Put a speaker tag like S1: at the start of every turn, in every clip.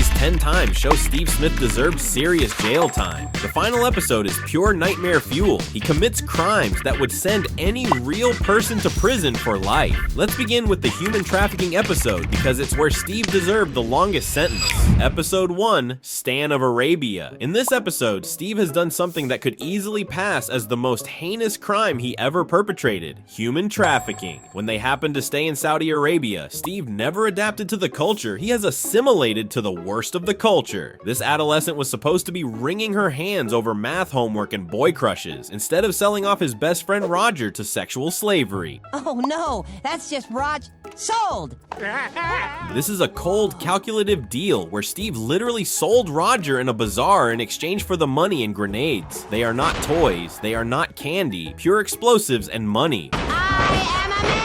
S1: these 10 times show Steve Smith deserved serious jail time. The final episode is pure nightmare fuel. He commits crimes that would send any real person to prison for life. Let's begin with the human trafficking episode because it's where Steve deserved the longest sentence. Episode 1, Stan of Arabia. In this episode, Steve has done something that could easily pass as the most heinous crime he ever perpetrated: human trafficking. When they happened to stay in Saudi Arabia, Steve never adapted to the culture. He has assimilated to the worst of the culture. This adolescent was supposed to be wringing her hands over math homework and boy crushes, instead of selling off his best friend Roger to sexual slavery.
S2: Oh no, that's just Rog. Sold!
S1: This is a cold, calculative deal where Steve literally sold Roger in a bazaar in exchange for the money and grenades. They are not toys, they are not candy, pure explosives and money.
S2: I am a man!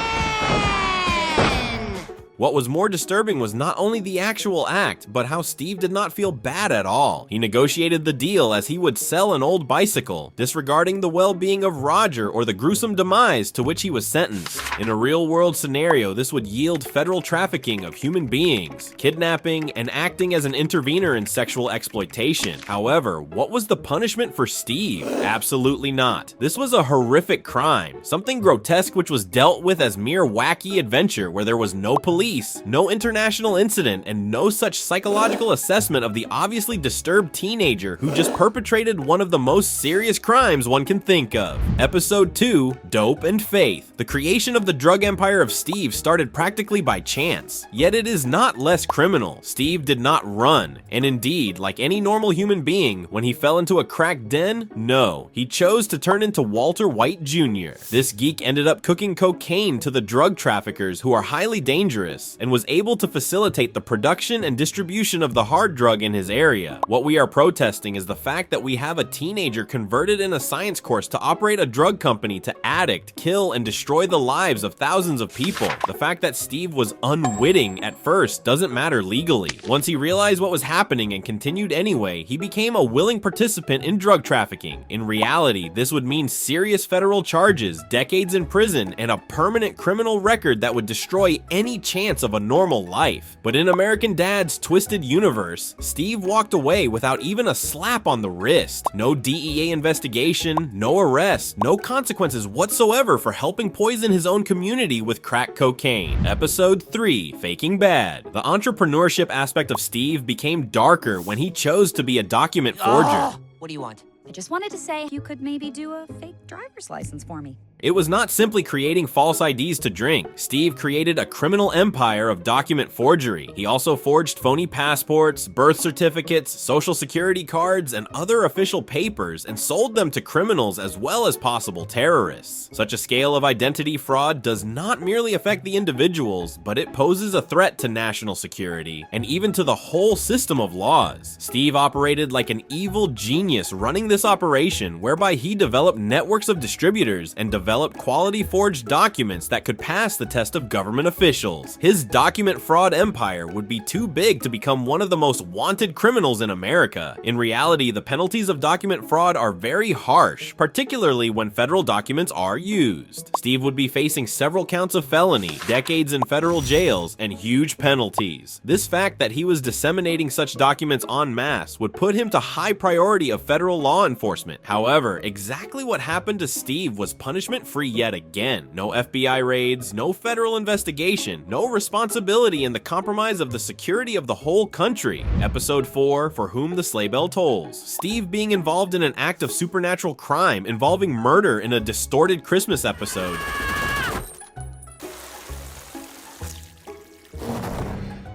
S1: What was more disturbing was not only the actual act, but how Steve did not feel bad at all. He negotiated the deal as he would sell an old bicycle, disregarding the well-being of Roger or the gruesome demise to which he was sentenced. In a real-world scenario, this would yield federal trafficking of human beings, kidnapping, and acting as an intervener in sexual exploitation. However, what was the punishment for Steve? Absolutely not. This was a horrific crime, something grotesque which was dealt with as mere wacky adventure where there was no police, no international incident, and no such psychological assessment of the obviously disturbed teenager who just perpetrated one of the most serious crimes one can think of. Episode 2, Dope and Faith. The creation of the drug empire of Steve started practically by chance, yet it is not less criminal. Steve did not run, and indeed, like any normal human being, when he fell into a crack den, no, he chose to turn into Walter White Jr. This geek ended up cooking cocaine to the drug traffickers who are highly dangerous, and was able to facilitate the production and distribution of the hard drug in his area. What we are protesting is the fact that we have a teenager converted in a science course to operate a drug company to addict, kill, and destroy the lives of thousands of people. The fact that Steve was unwitting at first doesn't matter legally. Once he realized what was happening and continued anyway, he became a willing participant in drug trafficking. In reality, this would mean serious federal charges, decades in prison, and a permanent criminal record that would destroy any chance of a normal life. But in American Dad's twisted universe, Steve walked away without even a slap on the wrist. No DEA investigation, no arrest, no consequences whatsoever for helping poison his own community with crack cocaine. Episode 3, Faking Bad. The entrepreneurship aspect of Steve became darker when he chose to be a document forger.
S2: What do you want?
S3: I just wanted to say you could maybe do a fake driver's license for me.
S1: It was not simply creating false IDs to drink. Steve created a criminal empire of document forgery. He also forged phony passports, birth certificates, social security cards, and other official papers and sold them to criminals as well as possible terrorists. Such a scale of identity fraud does not merely affect the individuals, but it poses a threat to national security and even to the whole system of laws. Steve operated like an evil genius running this operation, whereby he developed networks of distributors and developed quality forged documents that could pass the test of government officials. His document fraud empire would be too big to become one of the most wanted criminals in America. In reality, the penalties of document fraud are very harsh, particularly when federal documents are used. Steve would be facing several counts of felony, decades in federal jails, and huge penalties. This fact that he was disseminating such documents en masse would put him to high priority of federal law enforcement. However, exactly what happened to Steve was punishment-free yet again. No FBI raids, no federal investigation, no responsibility in the compromise of the security of the whole country. Episode 4, For Whom the Sleigh Bell Tolls. Steve being involved in an act of supernatural crime involving murder in a distorted Christmas episode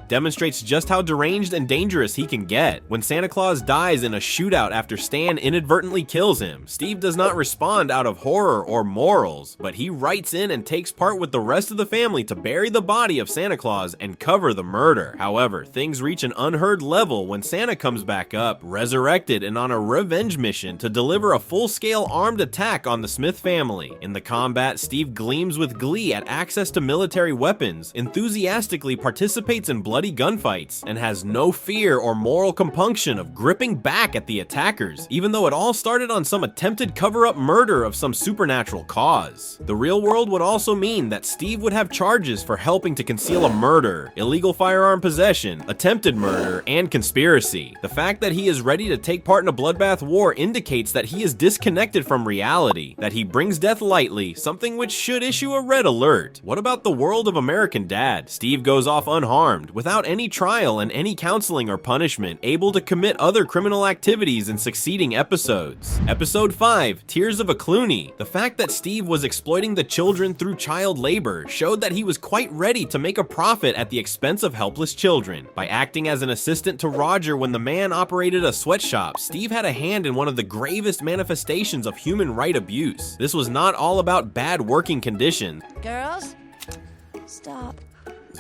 S1: demonstrates just how deranged and dangerous he can get. When Santa Claus dies in a shootout after Stan inadvertently kills him, Steve does not respond out of horror or morals, but he writes in and takes part with the rest of the family to bury the body of Santa Claus and cover the murder. However, things reach an unheard level when Santa comes back up, resurrected and on a revenge mission to deliver a full-scale armed attack on the Smith family. In the combat, Steve gleams with glee at access to military weapons, enthusiastically participates in blood bloody gunfights, and has no fear or moral compunction of gripping back at the attackers, even though it all started on some attempted cover-up murder of some supernatural cause. The real world would also mean that Steve would have charges for helping to conceal a murder, illegal firearm possession, attempted murder, and conspiracy. The fact that he is ready to take part in a bloodbath war indicates that he is disconnected from reality, that he brings death lightly, something which should issue a red alert. What about the world of American Dad? Steve goes off unharmed, without any trial and any counseling or punishment, able to commit other criminal activities in succeeding episodes. Episode 5, Tears of a Clooney. The fact that Steve was exploiting the children through child labor showed that he was quite ready to make a profit at the expense of helpless children. By acting as an assistant to Roger when the man operated a sweatshop, Steve had a hand in one of the gravest manifestations of human right abuse. This was not all about bad working conditions.
S2: Girls, stop.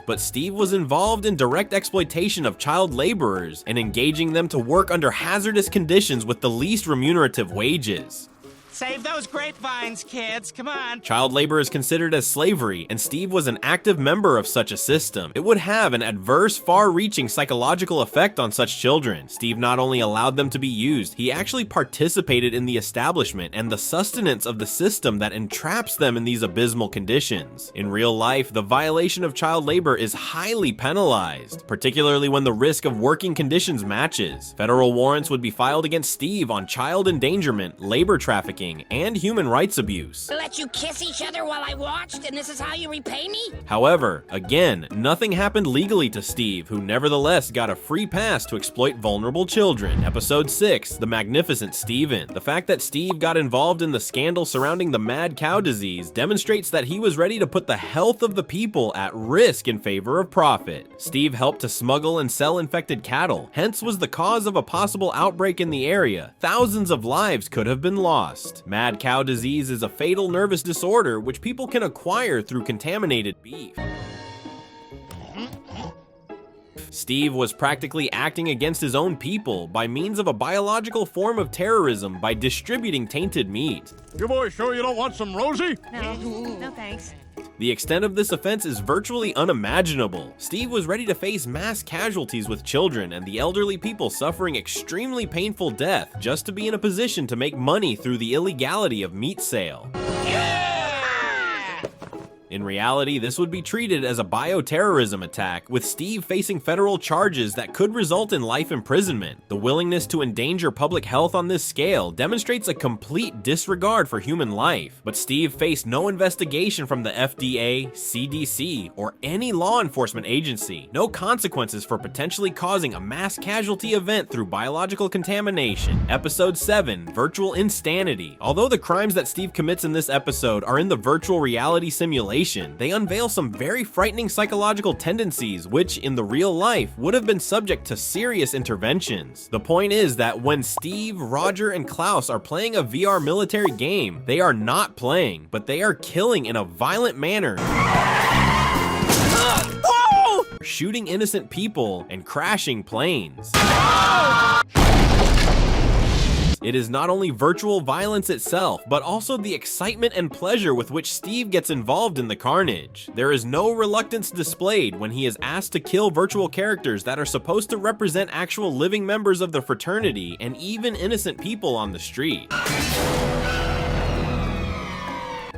S1: But Steve was involved in direct exploitation of child laborers and engaging them to work under hazardous conditions with the least remunerative wages.
S4: Save those grapevines, kids, come on.
S1: Child labor is considered as slavery, and Steve was an active member of such a system. It would have an adverse, far-reaching psychological effect on such children. Steve not only allowed them to be used, he actually participated in the establishment and the sustenance of the system that entraps them in these abysmal conditions. In real life, the violation of child labor is highly penalized, particularly when the risk of working conditions matches. Federal warrants would be filed against Steve on child endangerment, labor trafficking, and human rights abuse.
S5: Let you kiss each other while I watched, and this is how you repay me?
S1: However, again, nothing happened legally to Steve, who nevertheless got a free pass to exploit vulnerable children. Episode 6, The Magnificent Steven. The fact that Steve got involved in the scandal surrounding the mad cow disease demonstrates that he was ready to put the health of the people at risk in favor of profit. Steve helped to smuggle and sell infected cattle, hence was the cause of a possible outbreak in the area. Thousands of lives could have been lost. Mad cow disease is a fatal nervous disorder which people can acquire through contaminated beef. Steve was practically acting against his own people by means of a biological form of terrorism by distributing tainted meat.
S6: You boys sure you don't want some Rosie?
S3: No thanks.
S1: The extent of this offense is virtually unimaginable. Steve was ready to face mass casualties with children and the elderly people suffering extremely painful death just to be in a position to make money through the illegality of meat sale. In reality, this would be treated as a bioterrorism attack, with Steve facing federal charges that could result in life imprisonment. The willingness to endanger public health on this scale demonstrates a complete disregard for human life, but Steve faced no investigation from the FDA, CDC, or any law enforcement agency. No consequences for potentially causing a mass casualty event through biological contamination. Episode 7, Virtual Insanity. Although the crimes that Steve commits in this episode are in the virtual reality simulation, they unveil some very frightening psychological tendencies which, in the real life, would have been subject to serious interventions. The point is that when Steve, Roger, and Klaus are playing a VR military game, they are not playing, but they are killing in a violent manner, shooting innocent people and crashing planes. It is not only virtual violence itself, but also the excitement and pleasure with which Steve gets involved in the carnage. There is no reluctance displayed when he is asked to kill virtual characters that are supposed to represent actual living members of the fraternity and even innocent people on the street.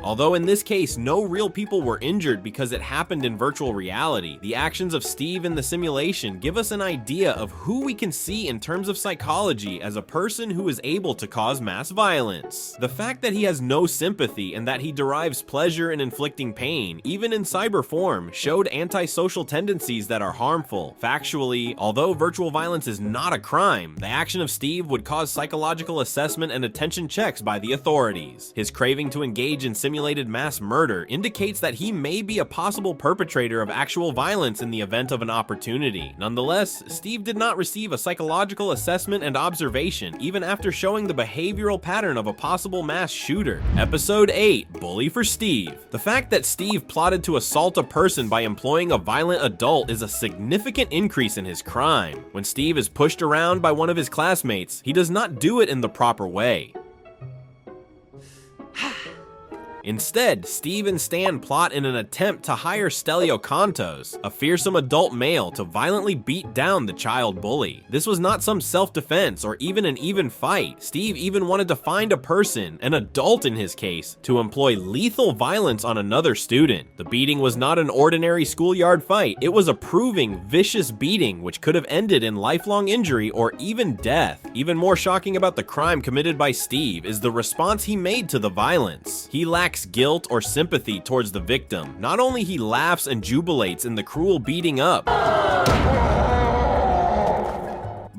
S1: Although in this case, no real people were injured because it happened in virtual reality, the actions of Steve in the simulation give us an idea of who we can see in terms of psychology as a person who is able to cause mass violence. The fact that he has no sympathy and that he derives pleasure in inflicting pain, even in cyber form, showed antisocial tendencies that are harmful. Factually, although virtual violence is not a crime, the action of Steve would cause psychological assessment and attention checks by the authorities. His craving to engage in simulated mass murder indicates that he may be a possible perpetrator of actual violence in the event of an opportunity. Nonetheless, Steve did not receive a psychological assessment and observation even after showing the behavioral pattern of a possible mass shooter. Episode 8, Bully for Steve. The fact that Steve plotted to assault a person by employing a violent adult is a significant increase in his crime. When Steve is pushed around by one of his classmates, he does not do it in the proper way. Instead, Steve and Stan plot in an attempt to hire Stelio Contos, a fearsome adult male, to violently beat down the child bully. This was not some self-defense or even an even fight. Steve even wanted to find a person, an adult in his case, to employ lethal violence on another student. The beating was not an ordinary schoolyard fight, it was a proving, vicious beating which could have ended in lifelong injury or even death. Even more shocking about the crime committed by Steve is the response he made to the violence. He lacks guilt or sympathy towards the victim. Not only he laughs and jubilates in the cruel beating up,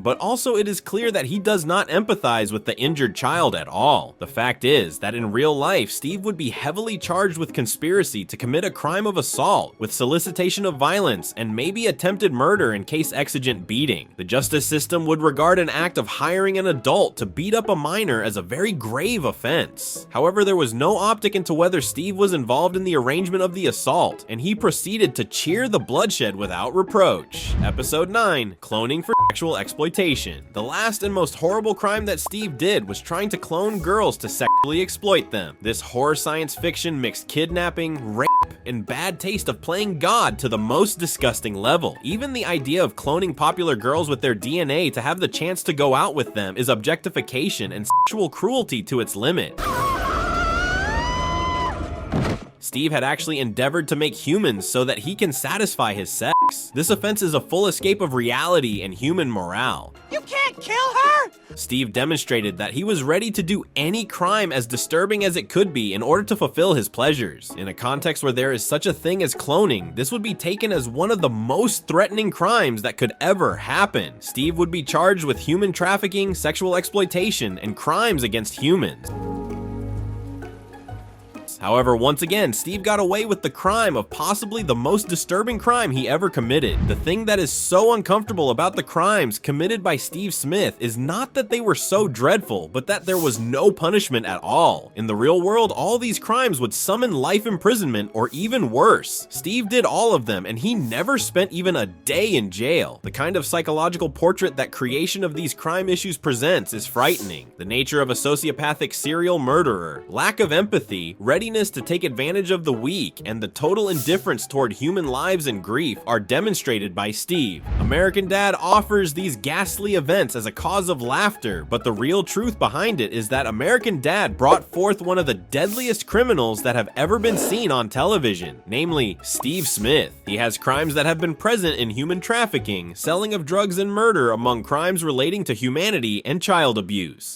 S1: but also it is clear that he does not empathize with the injured child at all. The fact is that in real life, Steve would be heavily charged with conspiracy to commit a crime of assault, with solicitation of violence, and maybe attempted murder in case exigent beating. The justice system would regard an act of hiring an adult to beat up a minor as a very grave offense. However, there was no optic into whether Steve was involved in the arrangement of the assault, and he proceeded to cheer the bloodshed without reproach. Episode 9, Cloning for Sexual Exploitation. The last and most horrible crime that Steve did was trying to clone girls to sexually exploit them. This horror science fiction mixed kidnapping, rape, and bad taste of playing God to the most disgusting level. Even the idea of cloning popular girls with their DNA to have the chance to go out with them is objectification and sexual cruelty to its limit. Steve had actually endeavored to make humans so that he can satisfy his sex. This offense is a full escape of reality and human morale.
S4: You can't kill her!
S1: Steve demonstrated that he was ready to do any crime as disturbing as it could be in order to fulfill his pleasures. In a context where there is such a thing as cloning, this would be taken as one of the most threatening crimes that could ever happen. Steve would be charged with human trafficking, sexual exploitation, and crimes against humans. However, once again, Steve got away with the crime of possibly the most disturbing crime he ever committed. The thing that is so uncomfortable about the crimes committed by Steve Smith is not that they were so dreadful, but that there was no punishment at all. In the real world, all these crimes would summon life imprisonment or even worse. Steve did all of them, and he never spent even a day in jail. The kind of psychological portrait that creation of these crime issues presents is frightening. The nature of a sociopathic serial murderer, lack of empathy, readiness to take advantage of the weak, and the total indifference toward human lives and grief are demonstrated by Steve. American Dad offers these ghastly events as a cause of laughter, but the real truth behind it is that American Dad brought forth one of the deadliest criminals that have ever been seen on television, namely Steve Smith. He has crimes that have been present in human trafficking, selling of drugs, and murder among crimes relating to humanity and child abuse.